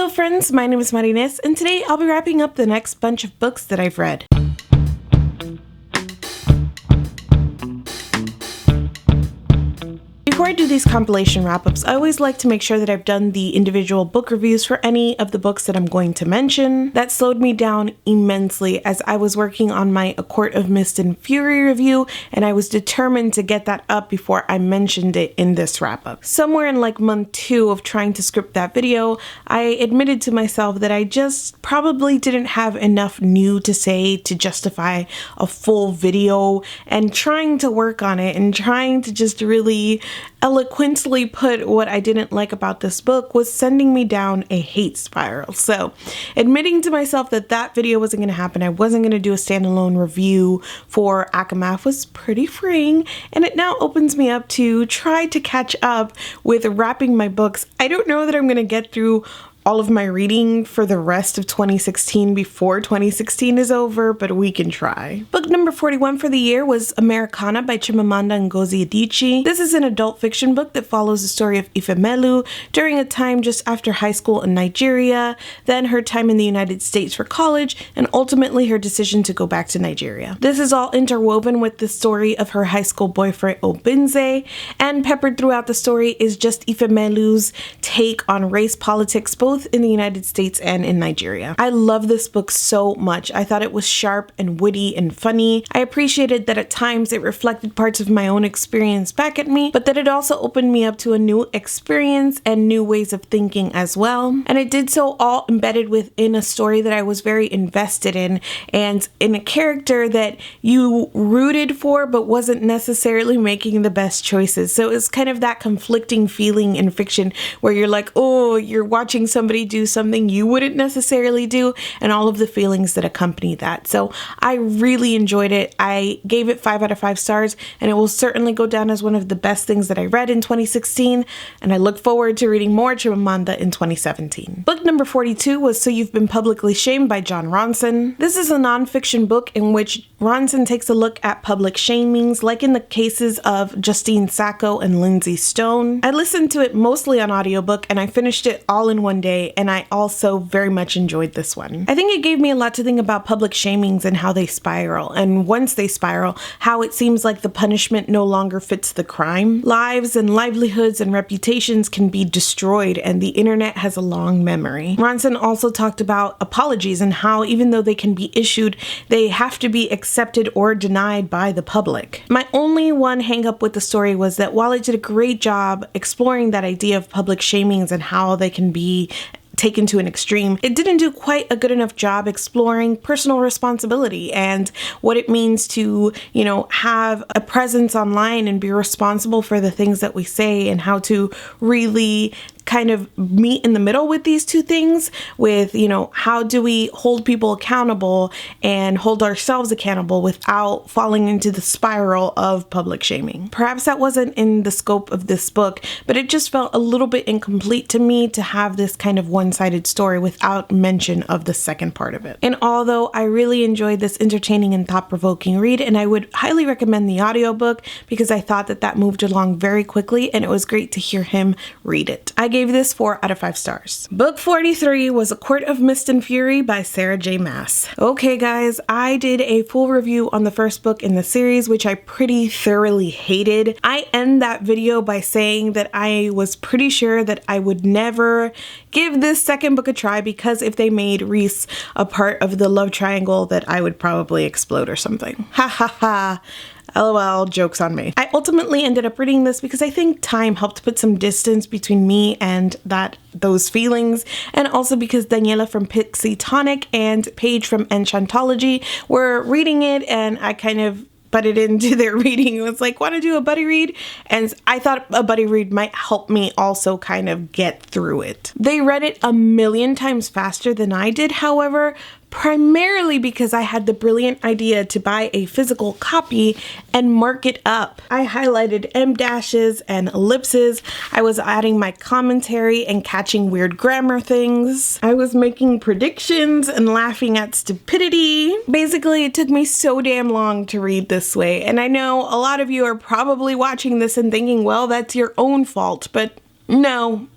Hello friends, my name is Marines, and today I'll be wrapping up the next bunch of books that I've read. Before I do these compilation wrap-ups, I always like to make sure that I've done the individual book reviews for any of the books that I'm going to mention. That slowed me down immensely as I was working on my A Court of Mist and Fury review, and I was determined to get that up before I mentioned it in this wrap-up. Somewhere in like month 2 of trying to script that video, I admitted to myself that I just probably didn't have enough new to say to justify a full video, and trying to work on it and trying to just really eloquently put what I didn't like about this book was sending me down a hate spiral. So admitting to myself that that video wasn't going to happen, I wasn't going to do a standalone review for ACOMAF, was pretty freeing, and it now opens me up to try to catch up with wrapping my books. I don't know that I'm going to get through all of my reading for the rest of 2016 before 2016 is over, but we can try. Book number 41 for the year was Americanah by Chimamanda Ngozi Adichie. This is an adult fiction book that follows the story of Ifemelu during a time just after high school in Nigeria, then her time in the United States for college, and ultimately her decision to go back to Nigeria. This is all interwoven with the story of her high school boyfriend Obinze, and peppered throughout the story is just Ifemelu's take on race politics, both in the United States and in Nigeria. I love this book so much. I thought it was sharp and witty and funny. I appreciated that at times it reflected parts of my own experience back at me, but that it also opened me up to a new experience and new ways of thinking as well. And it did so all embedded within a story that I was very invested in, and in a character that you rooted for but wasn't necessarily making the best choices. So it's kind of that conflicting feeling in fiction where you're like, oh, you're watching somebody do something you wouldn't necessarily do, and all of the feelings that accompany that. So I really enjoyed it. I gave it 5 out of 5 stars, and it will certainly go down as one of the best things that I read in 2016, and I look forward to reading more Chimamanda in 2017. Book number 42 was So You've Been Publicly Shamed by Jon Ronson. This is a nonfiction book in which Ronson takes a look at public shamings, like in the cases of Justine Sacco and Lindsay Stone. I listened to it mostly on audiobook, and I finished it all in one day, and I also very much enjoyed this one. I think it gave me a lot to think about public shamings and how they spiral, and once they spiral, how it seems like the punishment no longer fits the crime. Lives and livelihoods and reputations can be destroyed, and the internet has a long memory. Ronson also talked about apologies and how even though they can be issued, they have to be accepted or denied by the public. My only one hang up with the story was that while it did a great job exploring that idea of public shamings and how they can be taken to an extreme, it didn't do quite a good enough job exploring personal responsibility and what it means to, have a presence online and be responsible for the things that we say, and how to really kind of meet in the middle with these two things with, how do we hold people accountable and hold ourselves accountable without falling into the spiral of public shaming. Perhaps that wasn't in the scope of this book, but it just felt a little bit incomplete to me to have this kind of one-sided story without mention of the second part of it. And although I really enjoyed this entertaining and thought-provoking read, and I would highly recommend the audiobook because I thought that moved along very quickly, and it was great to hear him read it. I gave this 4 out of 5 stars. Book 43 was A Court of Mist and Fury by Sarah J. Maas. Okay guys, I did a full review on the first book in the series, which I pretty thoroughly hated. I end that video by saying that I was pretty sure that I would never give this second book a try, because if they made Reese a part of the love triangle, that I would probably explode or something. Ha ha ha. LOL, joke's on me. I ultimately ended up reading this because I think time helped put some distance between me and those feelings, and also because Daniela from Pixie Tonic and Paige from Enchantology were reading it, and I kind of butted into their reading. It was like, want to do a buddy read? And I thought a buddy read might help me also kind of get through it. They read it a million times faster than I did, however, primarily because I had the brilliant idea to buy a physical copy and mark it up. I highlighted em dashes and ellipses. I was adding my commentary and catching weird grammar things. I was making predictions and laughing at stupidity. Basically, it took me so damn long to read this way, and I know a lot of you are probably watching this and thinking, well, that's your own fault, but No.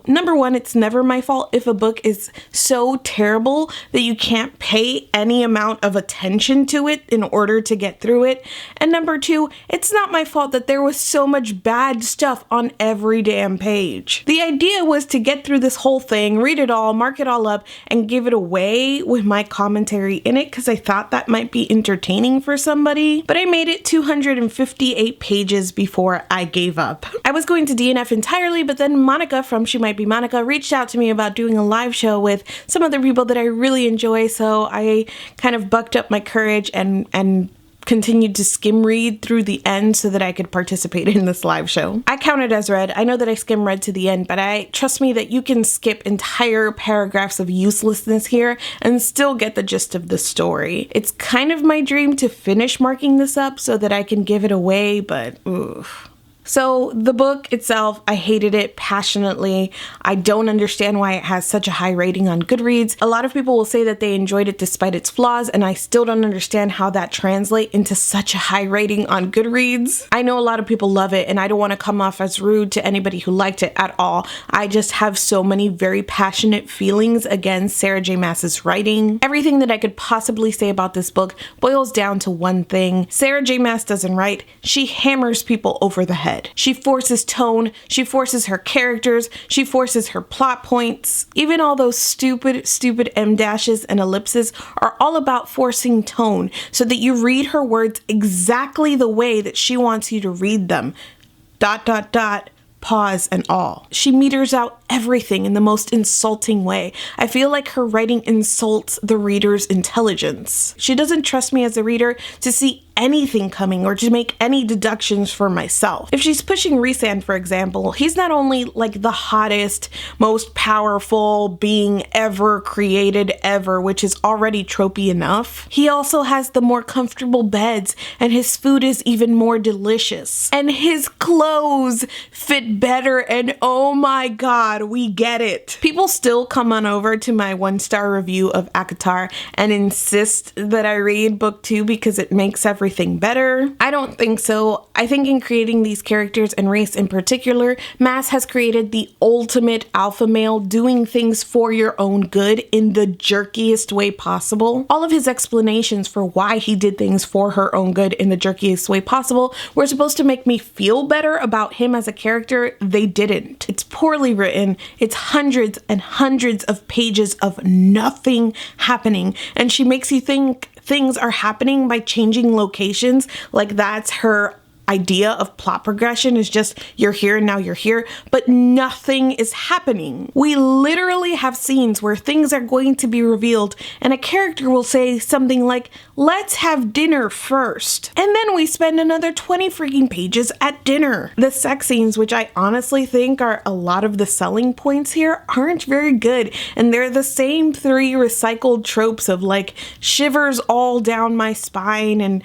Number one, it's never my fault if a book is so terrible that you can't pay any amount of attention to it in order to get through it. And number two, it's not my fault that there was so much bad stuff on every damn page. The idea was to get through this whole thing, read it all, mark it all up, and give it away with my commentary in it because I thought that might be entertaining for somebody. But I made it 258 pages before I gave up. I was going to DNF entirely, but then Monica from She Might Be Monica reached out to me about doing a live show with some other people that I really enjoy, so I kind of bucked up my courage and continued to skim read through the end so that I could participate in this live show. I count it as read. I know that I skim read to the end, but trust me that you can skip entire paragraphs of uselessness here and still get the gist of the story. It's kind of my dream to finish marking this up so that I can give it away, but oof. So the book itself, I hated it passionately. I don't understand why it has such a high rating on Goodreads. A lot of people will say that they enjoyed it despite its flaws, and I still don't understand how that translates into such a high rating on Goodreads. I know a lot of people love it, and I don't want to come off as rude to anybody who liked it at all. I just have so many very passionate feelings against Sarah J. Maas's writing. Everything that I could possibly say about this book boils down to one thing. Sarah J. Maas doesn't write. She hammers people over the head. She forces tone, she forces her characters, she forces her plot points. Even all those stupid em dashes and ellipses are all about forcing tone so that you read her words exactly the way that she wants you to read them. ... Pause and all. She meters out everything in the most insulting way. I feel like her writing insults the reader's intelligence. She doesn't trust me as a reader to see anything coming or to make any deductions for myself. If she's pushing Rhysand, for example, he's not only like the hottest, most powerful being ever created ever, which is already tropey enough. He also has the more comfortable beds, and his food is even more delicious. And his clothes fit better, and oh my god, we get it. People still come on over to my 1-star review of ACOTAR and insist that I read book 2 because it makes everything better. I don't think so. I think in creating these characters and race in particular, Maas has created the ultimate alpha male doing things for your own good in the jerkiest way possible. All of his explanations for why he did things for her own good in the jerkiest way possible were supposed to make me feel better about him as a character. They didn't. It's poorly written. It's hundreds and hundreds of pages of nothing happening, and she makes you think things are happening by changing locations, like that's her idea of plot progression, is just you're here and now you're here, but nothing is happening. We literally have scenes where things are going to be revealed and a character will say something like, let's have dinner first. And then we spend another 20 freaking pages at dinner. The sex scenes, which I honestly think are a lot of the selling points here, aren't very good. And they're the same 3 recycled tropes of like shivers all down my spine and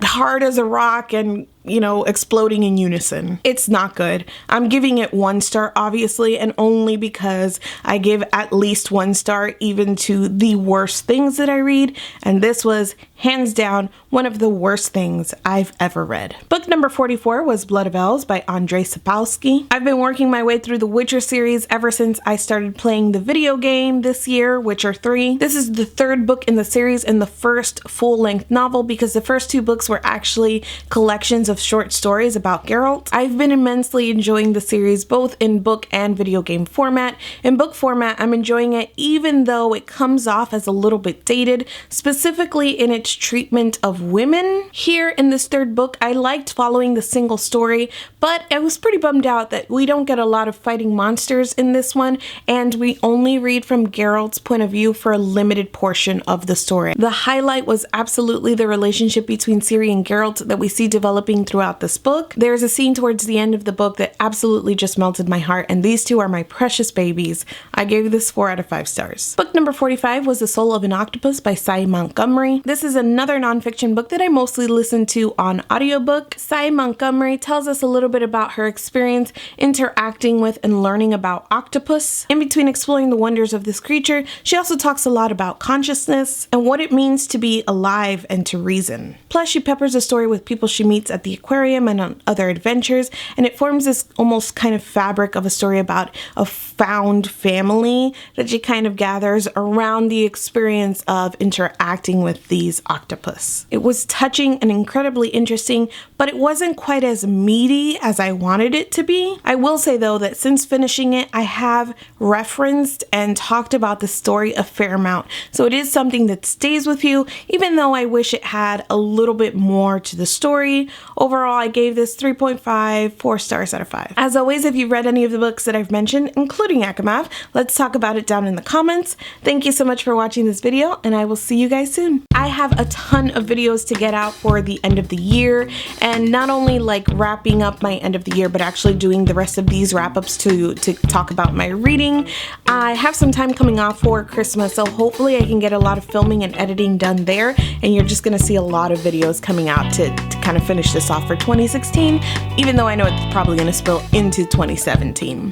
hard as a rock and, you know, exploding in unison. It's not good. I'm giving it 1 star, obviously, and only because I give at least 1 star even to the worst things that I read, and this was hands down one of the worst things I've ever read. Book number 44 was Blood of Elves by Andrzej Sapkowski. I've been working my way through the Witcher series ever since I started playing the video game this year, Witcher 3. This is the 3rd book in the series and the first full-length novel because the first 2 books were actually collections of short stories about Geralt. I've been immensely enjoying the series both in book and video game format. In book format, I'm enjoying it even though it comes off as a little bit dated, specifically in its treatment of women. Here in this 3rd book, I liked following the single story, but I was pretty bummed out that we don't get a lot of fighting monsters in this one, and we only read from Geralt's point of view for a limited portion of the story. The highlight was absolutely the relationship between Ciri and Geralt that we see developing throughout this book. There's a scene towards the end of the book that absolutely just melted my heart, and these 2 are my precious babies. I gave this 4 out of 5 stars. Book number 45 was The Soul of an Octopus by Cy Montgomery. This is another nonfiction book that I mostly listen to on audiobook. Cy Montgomery tells us a little bit about her experience interacting with and learning about octopus. In between exploring the wonders of this creature, she also talks a lot about consciousness and what it means to be alive and to reason. Plus, she peppers the story with people she meets at the aquarium and on other adventures, and it forms this almost kind of fabric of a story about a found family that she kind of gathers around the experience of interacting with these octopus. It was touching and incredibly interesting, but it wasn't quite as meaty as I wanted it to be. I will say though that since finishing it, I have referenced and talked about the story a fair amount, so it is something that stays with you, even though I wish it had a little bit more to the story. Overall, I gave this 3.5, 4 stars out of 5. As always, if you've read any of the books that I've mentioned, including ACOMAF, let's talk about it down in the comments. Thank you so much for watching this video, and I will see you guys soon. I have a ton of videos to get out for the end of the year, and not only like wrapping up my end of the year, but actually doing the rest of these wrap-ups to talk about my reading. I have some time coming off for Christmas, so hopefully I can get a lot of filming and editing done there, and you're just gonna see a lot of videos coming out to kind of finish this off for 2016, even though I know it's probably gonna spill into 2017.